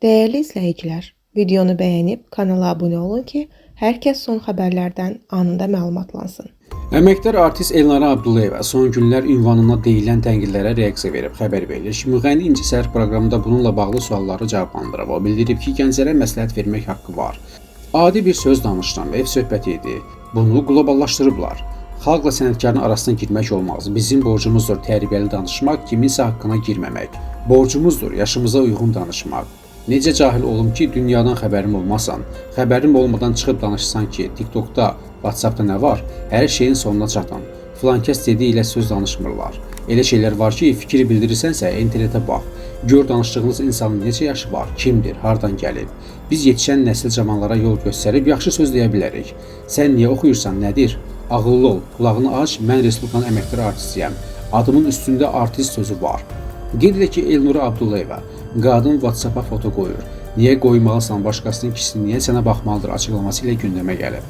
Değerli izləyicilər, videonu bəyənib kanala abunə olun ki, hər kəs son xəbərlərdən anında məlumatlansın. Əməkdar artist Elnara Abdullayeva son günlər ünvanına deyilən tənqidlərə reaksiya verib. Xəbər verilir ki, müğənni İnci Səhər proqramında bununla bağlı sualları cavablandırıb. O bildirib ki, gənclərə məsləhət vermək haqqı var. Adi bir söz danışdım, ev söhbəti idi. Bunu qloballaşdırıblar. Xalqla sənətkarın arasına girmək olmaz. Bizim borcumuzdur tərbiyəli danışmaq, kiminsə haqqına girməmək. Borcumuzdur yaşımıza uyğun danışmaq. Necə cahil olum ki, dünyadan xəbərim olmasan, xəbərim olmadan çıxıb danışsan ki, TikTokda, WhatsAppda nə var? Hər şeyin sonuna çatan. Filankəs dediyi ilə söz danışmırlar. Elə şeylər var ki, fikir bildirirsənsə, internetə bax. Gör danışdığınız insanın necə yaşı var, kimdir, hardan gəlib. Biz yetişən nəsil cavanlara yol göstərib yaxşı söz deyə bilərik. Sən niyə oxuyursan, nədir? Ağıllı ol, qulağını aç, mən Respublikanın əməkdar artistiyəm. Adımın üstündə artist sözü var. Qeyd edək ki, Elnura Abdullayeva, qadın WhatsApp-a foto qoyur. Niyə qoymalısan başqasının kişisi, niyə sənə baxmalıdır açıqlaması ilə gündəmə gəlib.